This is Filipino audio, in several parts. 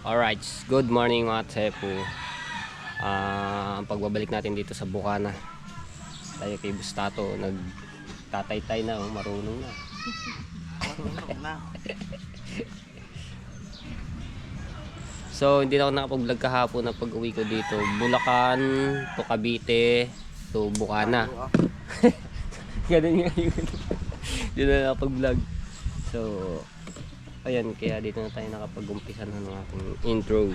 Alright, good morning mga tsepo. Ang pagbabalik natin dito sa Bukana. Tayo kay Bustato, nagtataytay na, marunong na. So, hindi na ako nakapag-vlog kahapon na pag-uwi ko dito. Bulacan to Cavite to Bukana. Ganun nga yun. Hindi na nakapag-vlog. So, ayan, kaya dito na tayo nakapag-umpisa ng ating intro.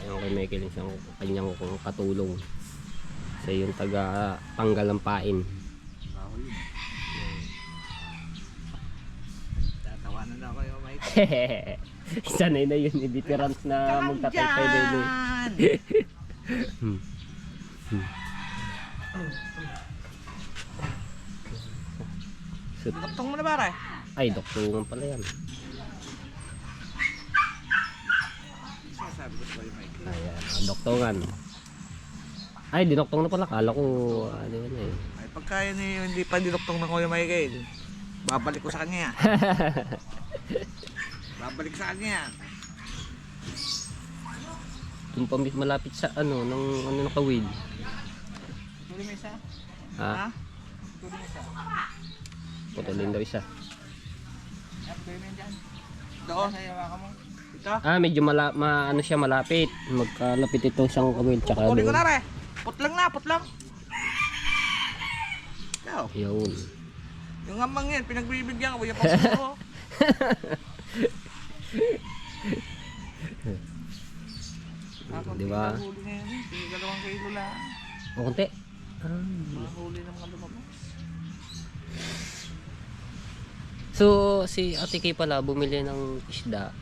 Ayun kay Michael yung kanyang katulong sa yung taga tanggal ng pain. Tatawanan na ako yung Michael. Sanay na yun, veterans na magtatay din eh. Duktong mo na ba, Ay, doktungan pala yan. sabi ko sa Michael. Ayan, doktungan. Ay, dinoktong na pala. Kala ko, ano yun eh. Ay, pagka yun eh, hindi pa dinuktong ng Kuya Michael, babalik ko sa kanya yan. Babalik sa kanya yan. Yung pambit malapit sa ano, ng ano nakawid. Tuloy mo isa? Ha? Tuloy mo isa? Putulin daw isa. Tuloy mo yan dyan. Doon, sa iwakan mo. Ito. Medyo ano siya malapit. Magkalapit ito isang kawil tsaka Kunin ko doon. na putlang na, putlang. Ikaw. Yun. Yung amang yan, pinagbibigyan ko. Yung pasuro. Di ba? Huli na yan. Sige, 2 kilo lang. O konti. Mga huli ng mga lumabas. So, si Ate Kay pala bumili ng isda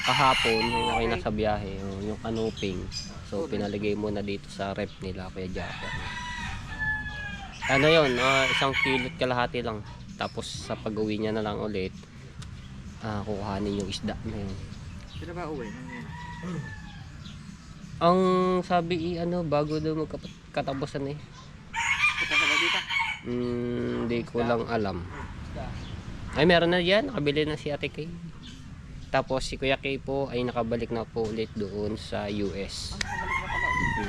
kahapon nung ako nasa biyahe, yung canoping. So, pinaligay muna dito sa rep nila, Kuya Japper. Ano yun, 1 kilo at kalahati lang. Tapos sa pag-uwi niya na lang ulit, kukuhanin yung isda na yun. Sila ba uwi? Ang sabi bago daw magkatapusan eh. Punta ka ba dito? Hindi ko lang alam. Ay, meron na yan. Nakabili na si Ate Kay. Tapos si Kuya Kay po ay nakabalik na po ulit doon sa US.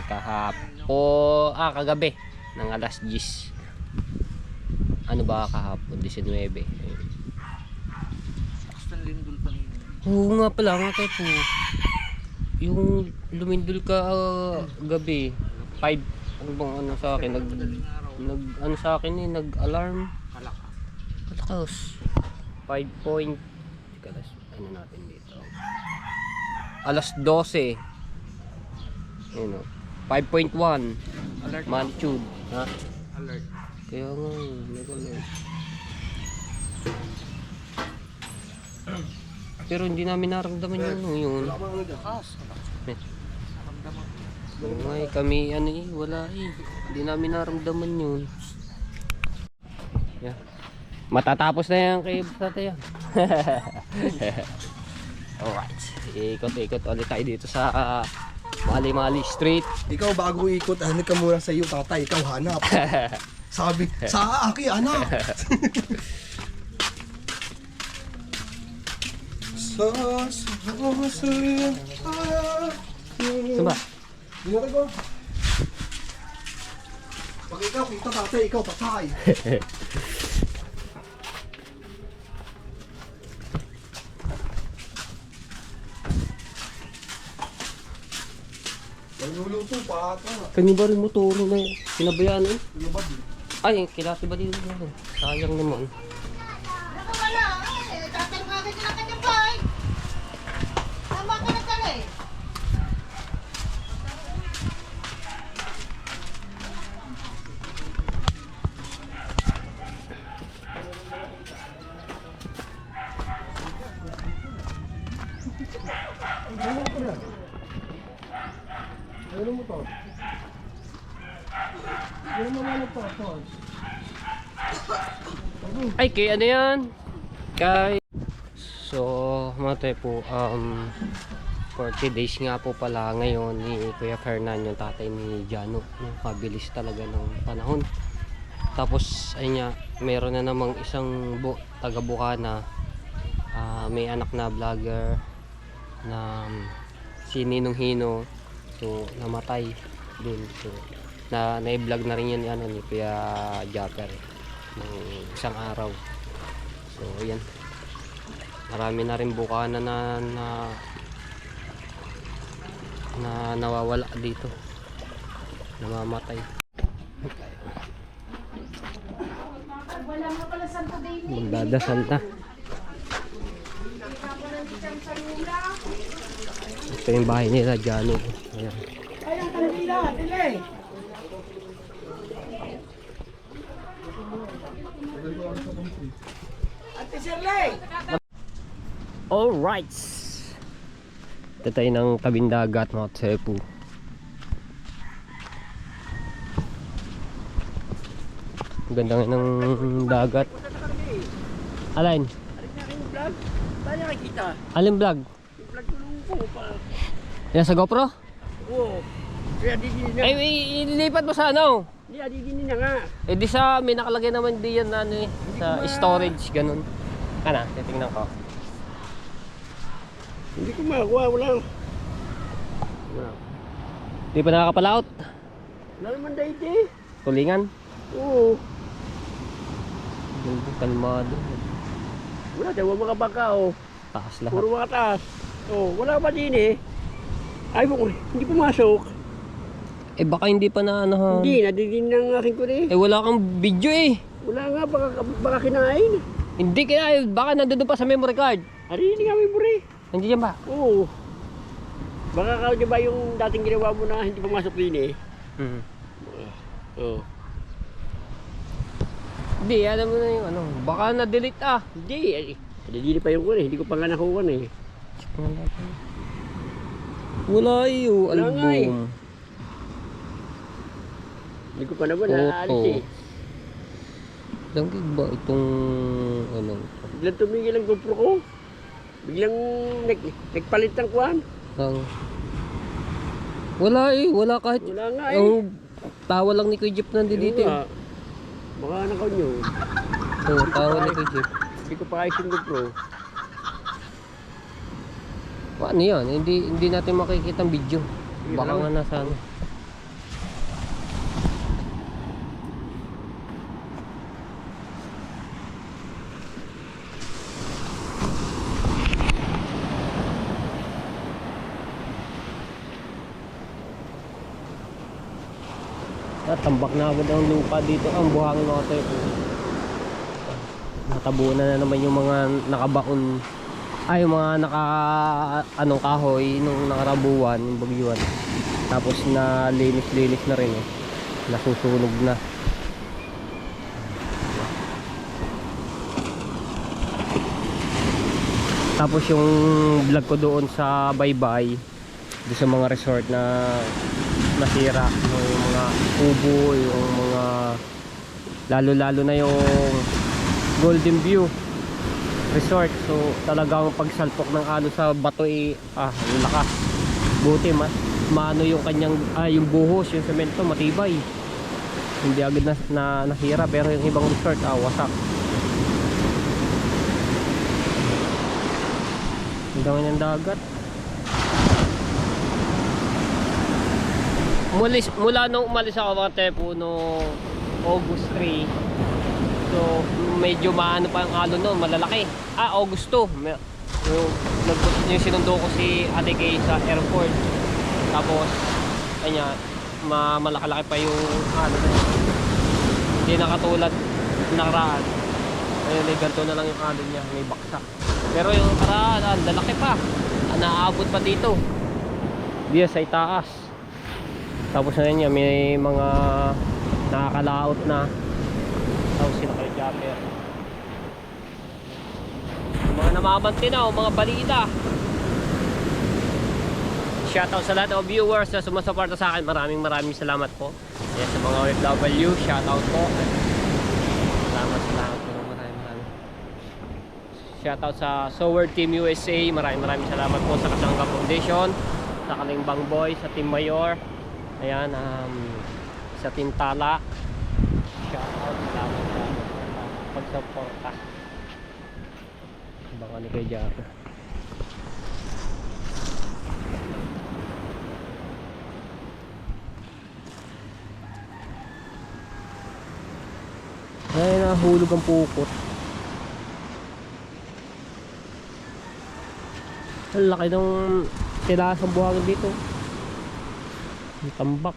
Kagabi ng alas 10. Ano ba kahapon? 19. Tapos ng lindol pa niyo. Oo nga pala nga tayo po. Yung lumindol ka gabi. 5. Ano bang ano sa akin? Ano sa akin eh? Nag-alarm. Kalaka. Malakas. 5 point. Ano natin dito? Alas 12. Ayun o. 5.1. Alert. Magnitude. Ha? Alert. Kaya nga, nag-alert. Pero hindi namin naramdaman yun. Lakas. Naramdaman. Ay, kami wala eh. Hindi namin naramdaman yun. Yeah. Matatapos na yan kay Bustato yan. Alright. Ikot-ikot ulit tayo dito sa Mali-Mali Street. Ikaw bago ikot, hanap ka muna sa iyo, tatay. Ikaw hanap. Sabi, sa aki, hanap. Saba? Dinatay ko. Pag ikaw, kita tatay, ikaw patay. Naluluto pa ata. Kani ba rin motor na pinabayaan eh? Lumabad eh. Ay, kilasi ba dito? Sayang naman. Ako wala, tatanong agad ka ng kanyang bahay. Tama ka na tala eh. Ano mo to? Ano mo ano to? Ay, kay ano yan? Kay... So, mga po, 40 days nga po pala ngayon ni Kuya Fernan, yung tatay ni Jano. Mabilis talaga ng panahon. Tapos, ayun nga, meron na namang isang taga Bukana may anak na vlogger na si Ninong Hino, so namatay din. So na-vlog na rin yun ni Kuya Japper ng isang araw. So yan, marami na rin bukana na nawawala dito, namamatay. Wala nga pala Santo David. Magdadasal na. Ito yung bahay nila, Jano. Ayan. Ay, ang kanila, dili. Ate Shirley! Alright! Ito tayo ng tabing dagat, mga Cebu. Ang ganda nga ng dagat. Alin? Saan niya nakikita? Alin vlog? Vlog ko nung pa. Yan sa GoPro? Oo. Kaya di na. Ay, ililipat mo sa ano? Di na nga. Eh di sa, may nakalagay naman diyan na ano eh, sa storage, ganun. Kana, titingnan ko. Hindi ko makakuha, wala. Di pa nakakapalaot? Wala naman dahil eh. Tulingan? Oo. Kalmado. Wala, tayo mga baka oh. Taas lahat. Puro mga taas. Oh, wala pa din eh. Ay, hindi pumasok. Eh baka hindi pa na ano ha? Hindi, nadidin ng aking ko eh. Eh wala kang video eh. Wala nga, baka kinain. Hindi kaya, baka nandun pa sa memory card. Ari, hindi nga may buri. Nandiyan ba? Oo. Baka ka, di ba yung dating ginawa mo na hindi pumasok din eh. Hmm. Oo. Hindi, alam mo na yung ano, baka na-delete ah. Hindi, nadidin pa yung ko eh. Hindi ko pa nga nakuha eh. Wala iyo, Wala nga eh. album. Hindi ko pa naman Photo. naalis eh. Ilang gig ba itong ano? Biglang tumigil ang GoPro ko. Biglang nagpalit ng kuhan. Wala eh, wala kahit. Wala nga eh. Ang tawa lang ni Kuya Jeep nandito dito. Yun nga. Baka nakaw nyo. Oo, tawa ni Kuya Jeep. Hindi ko pa kayo yung GoPro. Paano yan? Hindi natin makikita ang video. Baka nga nasa ano. Tambak na agad ang lupa dito, ang buhangin mga tayo. Natabunan na naman yung mga nakabaon, ay yung mga anong kahoy nung nakarabuan, yung bagyuan. Tapos na linis na rin eh, nasusunog na. Tapos yung vlog ko doon sa Baybay, doon sa mga resort na nasira, yung mga kubo, yung mga lalo na yung Golden View Resort. So talagang pagsalpok ng ano sa bato yung lakas. Buti maano yung kanyang yung buhos, yung semento matibay, hindi agad na nasira. Pero yung ibang resort wasak. Ang dami ng dagat. Mula nung umalis ako mga tepo no August 3, so medyo maano pa ang alon noon, malalaki. August 2 yung sinundo ko si Ate Kay sa airport. Tapos kanya malaki-laki pa yung ano na, hindi nakatulad nakaraan. Ayun, ganito na lang yung alon niya, may baksak. Pero yung nakaraan lalaki pa, naabot pa dito diya sa itaas. Tapos na niya may mga nakakalaot na. Tapos sila kay Japper, mga namamanti na o mga balita. Shoutout sa lahat ng viewers na sumasuporta sa akin. Maraming salamat po. Yes, sa mga OFW, shoutout po. Salamat po. Maraming. Shoutout sa Sower Team USA. Maraming salamat po sa Kasangga Foundation, sa Kalimbang Boy, sa Team Mayor. Ayan, sa Team Tala. Shoutout, salamat pagsuporta. Baka ni kay Japper. Ay, nahulog ang pukot. Ang laki ng tilaas ng buhangin dito. Ang tambak.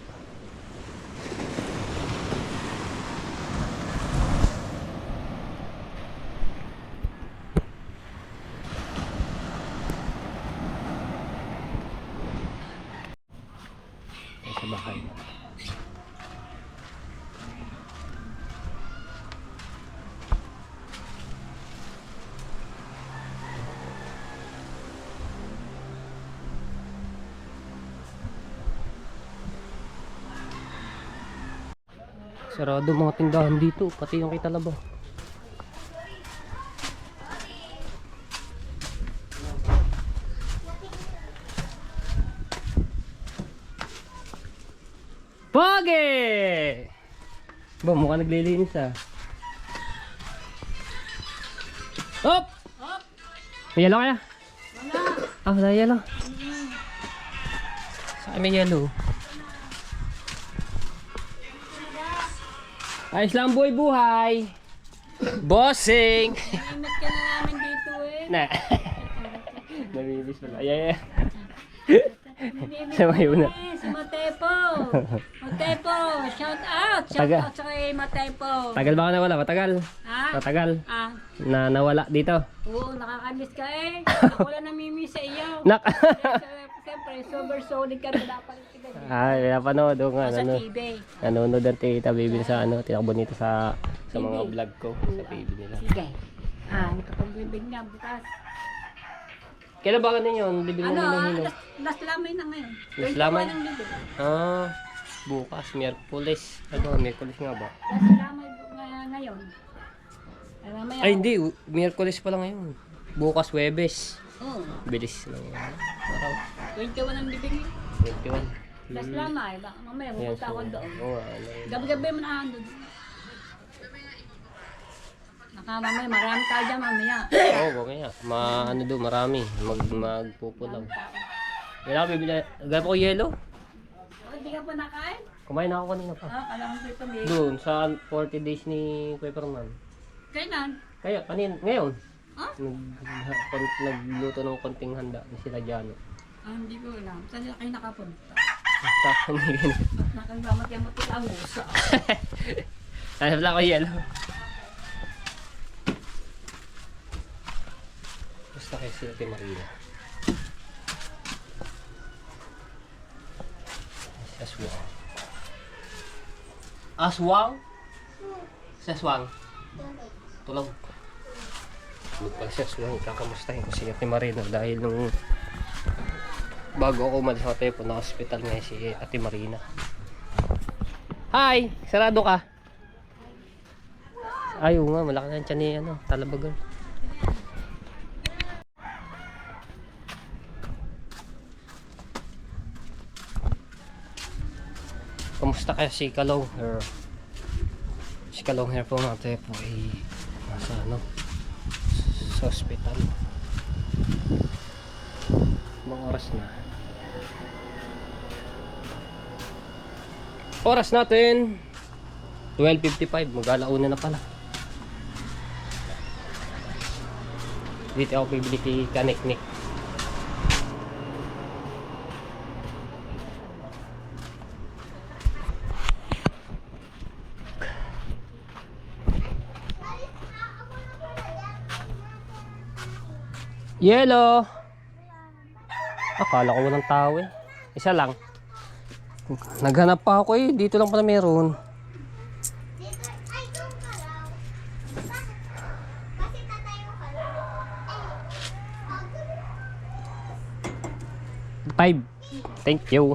Ay, sa bahay. Sarado mga tindahan dito, pati yung kita labaw. Pogi! Ba, mukhang naglilinis ah. Hop! Hop! May yellow kaya? Wala. Ah, wala yellow. Sa akin may yellow. Ayos lang boy, buhay. Bossing. Ingat ka na namin dito eh. Na. Namibis pala. Ay. Sama yun na. Si Matepo. Matepo, shout out. Shout Taga. out sa kay Matepo. Tagal ba ka nawala? Matagal. Ha? Matagal. Ah, Na nawala dito. oo, nakakamiss ka eh. Ako lang namimiss sa iyo. Nak. Siyempre, super solid ka na dapat. Ay, napanood ko nga. Sa Ano, TV. nanonood ang tita baby sa ano. Tinakbo nito sa mga vlog ko. Sa TV nila. Sige. Ah, nakapagbibig na bukas. Kailan ba ka yun? Bibili Ano, na ng hino. last lamay na ngayon. Last lamay? 21 ang bibig. Ah, bukas, Miyerkules. Ano, Miyerkules nga ba? Last lamay ngayon. Mamaya. Ay, hindi. Miyerkules pa lang ngayon. Bukas, Webes. Oo. Bilis ng araw. 21 ang bibig. 21. Last lamay. Baka mamaya, Yan, pupunta ako doon. Oo, ano. Gabi-gabi mo na doon. Mamaya, marami tayo dyan mamaya. Oo, kaya. Ano doon, marami. Magpupulaw. Wala ka bibili. Gaya po yellow? Bakit di ka pa nakain? Kumain na ako kanina pa. Ah, alam ko ito may. Doon, sa 40 days ni Pepperman. Kailan? Kaya, ngayon. Ah? Nagluto ng konting handa ni sila Jano. Ah, hindi ko alam. Saan sila kayo nakapunta? Tapos hindi ganun. At nakagamat yung matik ang uso. Ano pala ko yellow? Basta kay si Ate Marina. Aswang. Aswang? Si Aswang? Tulog. Tulog pala si Aswang. Kakamustahin ko si Ate Marina dahil nung bago ako umalis sa tepo na hospital ngayon si Ate Marina. Hi! Sarado ka? Ayaw nga, malaki na yung tiyan ni Talabagal. Kamusta kaya si Kalong Hair? Si Kalong Hair po natin po ay nasa sa hospital. Mga oras na. Oras natin 12:55, mag-alauna na pala. Dito ako bibili kay Kaniknik. Yellow. Akala ko walang tao eh. Isa lang. Naghanap pa ako eh. Dito lang pala meron. Ay, doon ka raw. Kasi tatayo ka raw. 5. Thank you.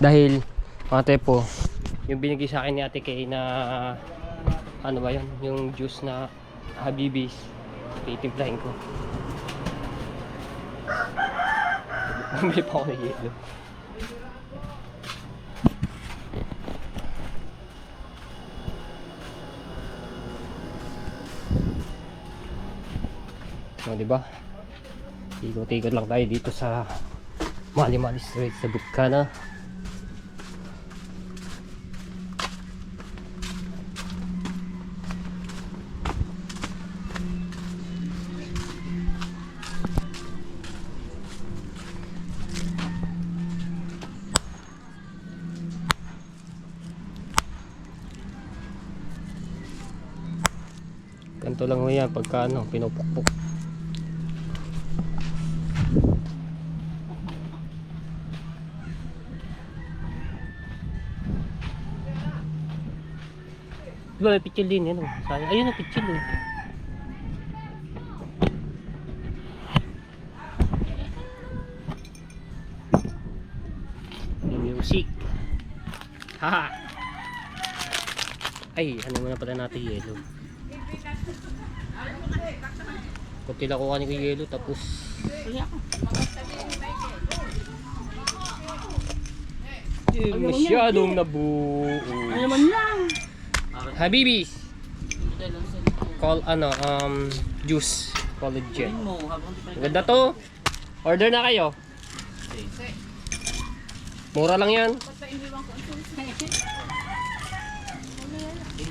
Dahil mga tepo, yung binigay sa akin ni Ate Kay na ano ba yun? Yung juice na Habibis. Titimplahin ko. Bumili pa ako ng yelo. O, diba? Ikot-ikot lang tayo dito sa Mali-Mali Strait sa Butcana. Ganito lang ho yan pagka ano, pinupukpuk. Diba may pitchil din yan, oh. Sayang. Ayun ang pitchil, oh. Music. Haha. Ay, ano muna pala natin yellow. Kunti lang kuha ni ko yellow tapos masyadong nabuo. Ano naman lang? Habibis. Call juice. Collagen. Ganda to. Order na kayo. Mura lang yan.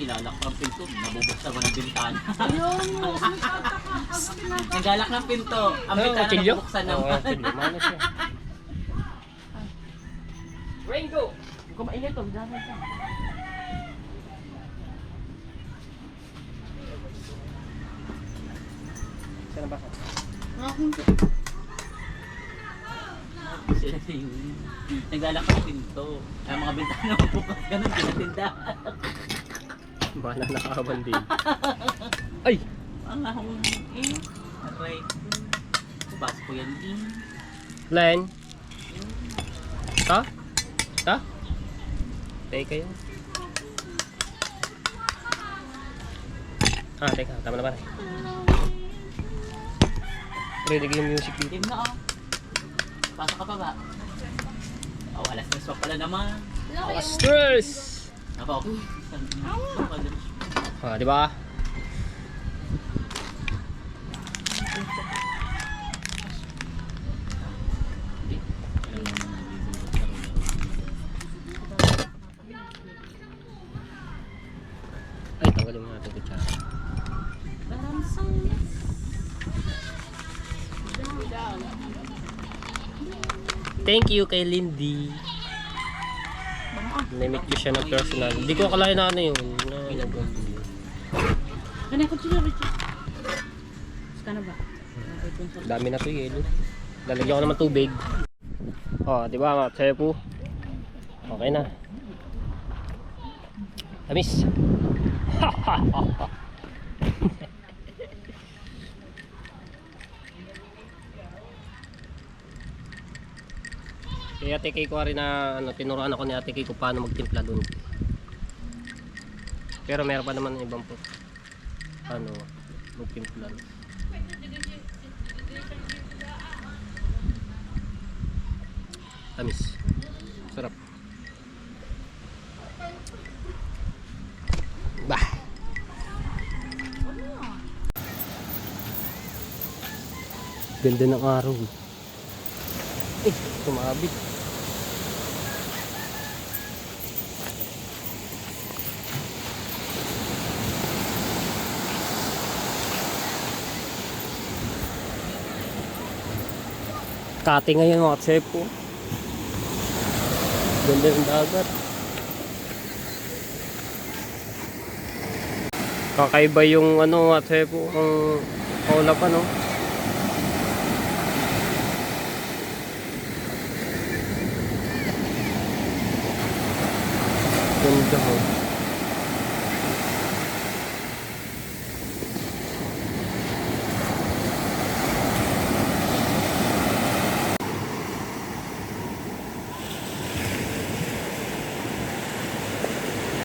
Nilalak ng pinto, nabubuksan mo ng bintana. Ayun, Nagalak ng pinto, ang Ano, bintana kutsilyo? nabubuksan Oo, naman. kutsilyo. Mano siya. Ringo! Kung mainit to, dapat ka. Saan ba? Nagalak ng pinto, ang mga bintana nabubuksan, ganun pinatindahan. Bala nakahaban din. Ay! Ang ahong aray. Bas ko yan Len? Ta? Ta? Tay kayo. Teka. Tama na ba? Rinig yung music dito. Team na Pasok ka pa ba? Oh, alas 3 pa pala naman. Stress! Ako. Di ba? Ay, tanggalin mo natin kutsara. Thank you kay Lindy. Namit ko siya ng personal. Hindi ko akalain na ano yun. Kanya ko siya, Richard. Gusto ka na ba? Dami na to yelo. Lalagyan ko naman tubig. Oh, di ba mga tsepo? Okay na. Tamis. Kaya Ate Kay ko rin na tinuruan ako ni Ate Kay kung paano magtimpla doon. Pero meron pa naman ibang po magtimpla. Tamis. Sarap. Bah. Ganda ng araw. Tumabit. Kati ngayon mga tsepo. Ganda ng dagat. Kakaiba yung mga tsepo, ang kaulap Ganda ho.